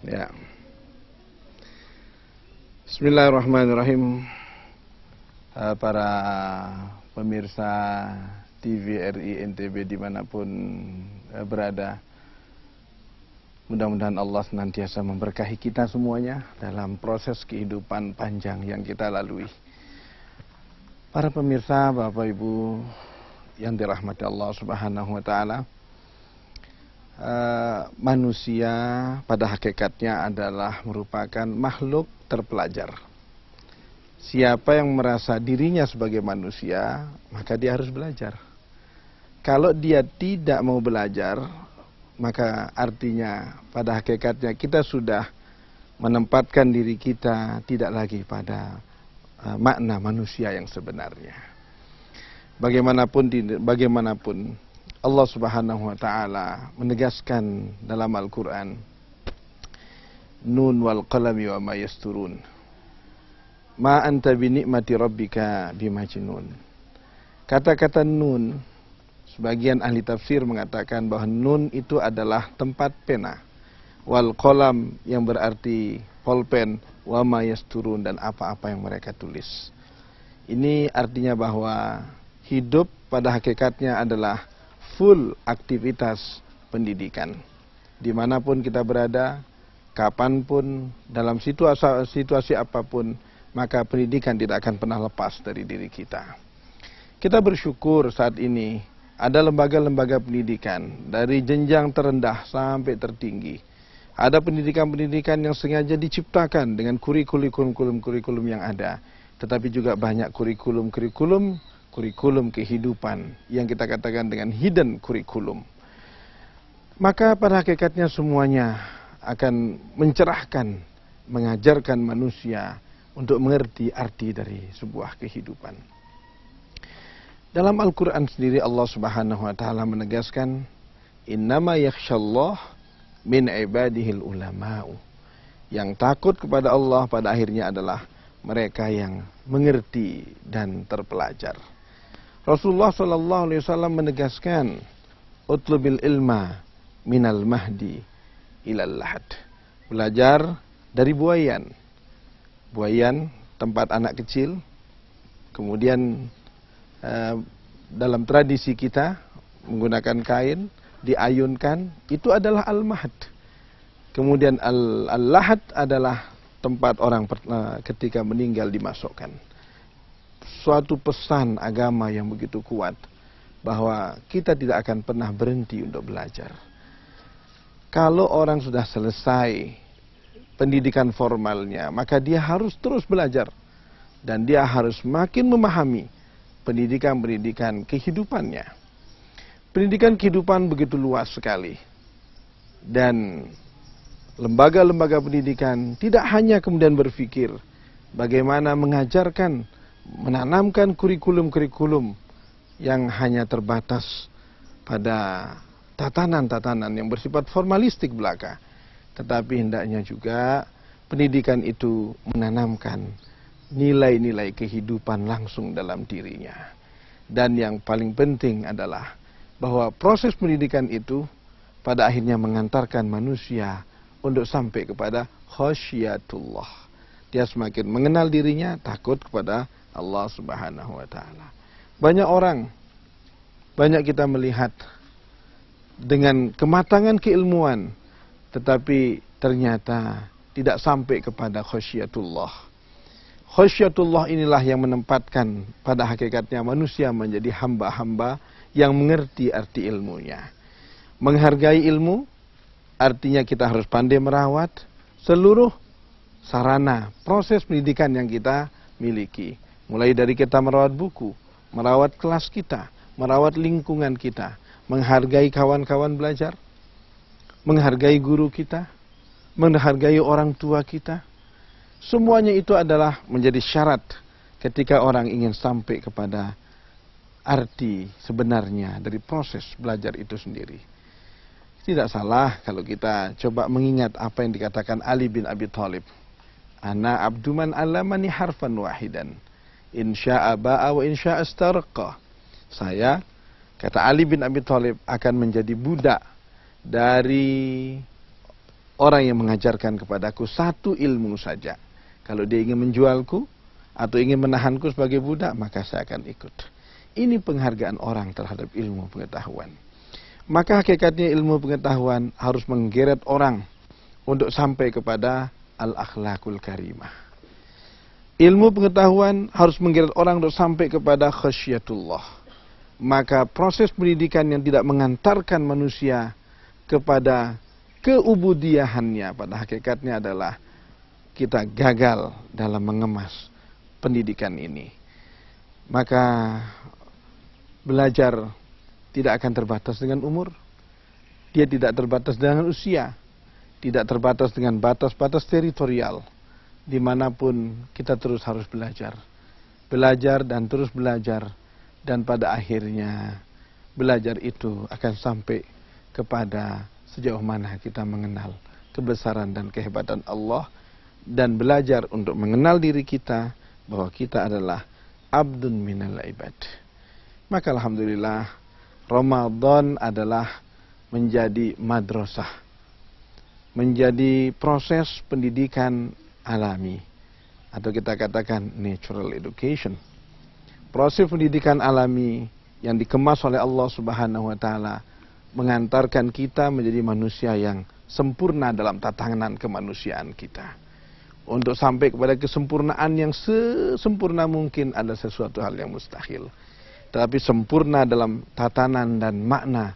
Ya. Bismillahirrahmanirrahim. Para pemirsa TVRI NTB dimanapun berada, mudah-mudahan Allah senantiasa memberkahi kita semuanya dalam proses kehidupan panjang yang kita lalui. Para pemirsa, Bapak Ibu yang dirahmati Allah Subhanahu wa Ta'ala, manusia pada hakikatnya adalah merupakan makhluk terpelajar. Siapa yang merasa dirinya sebagai manusia, maka dia harus belajar. Kalau dia tidak mau belajar, maka artinya pada hakikatnya kita sudah menempatkan diri kita tidak lagi pada makna manusia yang sebenarnya. Bagaimanapun Allah Subhanahu wa Ta'ala menegaskan dalam Al-Quran, Nun wal qalami wa ma yasturun, ma anta binikmati rabbika bimajnun. Kata-kata nun, sebagian ahli tafsir mengatakan bahwa nun itu adalah tempat pena, wal qalam yang berarti pulpen, wa ma yasturun dan apa-apa yang mereka tulis. Ini artinya bahwa hidup pada hakikatnya adalah full aktivitas pendidikan. Dimanapun kita berada, kapanpun, dalam situasi apapun, maka pendidikan tidak akan pernah lepas dari diri kita. Kita bersyukur saat ini ada lembaga-lembaga pendidikan dari jenjang terendah sampai tertinggi. Ada pendidikan-pendidikan yang sengaja diciptakan dengan kurikulum yang ada. Tetapi juga banyak kurikulum kehidupan yang kita katakan dengan hidden kurikulum. Maka pada hakikatnya semuanya akan mencerahkan, mengajarkan manusia untuk mengerti arti dari sebuah kehidupan. Dalam Al-Quran sendiri Allah Subhanahu wa Ta'ala menegaskan, innama yakhshallah min ibadihil ulama'u. Yang takut kepada Allah pada akhirnya adalah mereka yang mengerti dan terpelajar. Rasulullah SAW menegaskan, utlubil ilma minal mahdi ilal lahad. Belajar dari buayan. Buayan, tempat anak kecil. Kemudian dalam tradisi kita menggunakan kain, diayunkan, itu adalah al-mahd. Kemudian al-lahad adalah tempat orang ketika meninggal dimasukkan. Suatu pesan agama yang begitu kuat bahwa kita tidak akan pernah berhenti untuk belajar. Kalau orang sudah selesai pendidikan formalnya, maka dia harus terus belajar dan dia harus makin memahami pendidikan kehidupannya. Pendidikan kehidupan begitu luas sekali. Dan lembaga-lembaga pendidikan tidak hanya kemudian berpikir bagaimana mengajarkan, menanamkan kurikulum-kurikulum yang hanya terbatas pada tatanan-tatanan yang bersifat formalistik belaka. Tetapi hendaknya juga pendidikan itu menanamkan nilai-nilai kehidupan langsung dalam dirinya. Dan yang paling penting adalah bahwa proses pendidikan itu pada akhirnya mengantarkan manusia untuk sampai kepada khasyatullah. Dia semakin mengenal dirinya, takut kepada Allah Subhanahu wa Ta'ala. Banyak kita melihat dengan kematangan keilmuan, tetapi ternyata tidak sampai kepada khasyatullah. Khasyatullah inilah yang menempatkan pada hakikatnya manusia menjadi hamba-hamba yang mengerti arti ilmunya. Menghargai ilmu, artinya kita harus pandai merawat seluruh sarana, proses pendidikan yang kita miliki. Mulai dari kita merawat buku, merawat kelas kita, merawat lingkungan kita, menghargai kawan-kawan belajar, menghargai guru kita, menghargai orang tua kita. Semuanya itu adalah menjadi syarat ketika orang ingin sampai kepada arti sebenarnya dari proses belajar itu sendiri. Tidak salah kalau kita coba mengingat apa yang dikatakan Ali bin Abi Thalib. Ana abduman alamani harfan wahidan. Insya'a ba'a wa insya'a astarqa. Saya, kata Ali bin Abi Thalib, akan menjadi budak dari orang yang mengajarkan kepadaku satu ilmu saja. Kalau dia ingin menjualku atau ingin menahanku sebagai budak, maka saya akan ikut. Ini penghargaan orang terhadap ilmu pengetahuan. Maka hakikatnya ilmu pengetahuan harus menggeret orang untuk sampai kepada al-akhlakul karimah. Ilmu pengetahuan harus menggeret orang untuk sampai kepada khasyatullah. Maka proses pendidikan yang tidak mengantarkan manusia kepada keubudiyahannya pada hakikatnya adalah kita gagal dalam mengemas pendidikan ini. Maka belajar tidak akan terbatas dengan umur. Dia tidak terbatas dengan usia. Tidak terbatas dengan batas-batas teritorial. Dimanapun kita terus harus belajar. Belajar dan terus belajar. Dan pada akhirnya belajar itu akan sampai kepada sejauh mana kita mengenal kebesaran dan kehebatan Allah. Dan belajar untuk mengenal diri kita bahwa kita adalah abdun minal ibad. Maka alhamdulillah Ramadan adalah menjadi madrasah, menjadi proses pendidikan alami atau kita katakan natural education. Proses pendidikan alami yang dikemas oleh Allah Subhanahu wa taala mengantarkan kita menjadi manusia yang sempurna dalam tatanan kemanusiaan kita. Untuk sampai kepada kesempurnaan yang sesempurna mungkin ada sesuatu hal yang mustahil. Tetapi sempurna dalam tatanan dan makna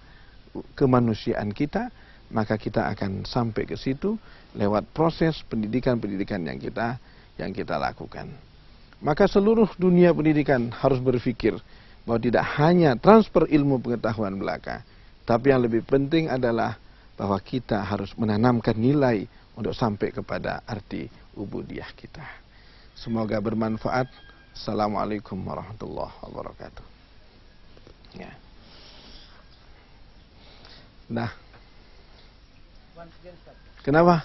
kemanusiaan kita, maka kita akan sampai ke situ lewat proses pendidikan-pendidikan yang kita lakukan. Maka seluruh dunia pendidikan harus berpikir bahwa tidak hanya transfer ilmu pengetahuan belaka, tapi yang lebih penting adalah bahwa kita harus menanamkan nilai untuk sampai kepada arti ubudiyah kita. Semoga bermanfaat. Assalamualaikum warahmatullahi wabarakatuh. Ya. Nah. Kenapa?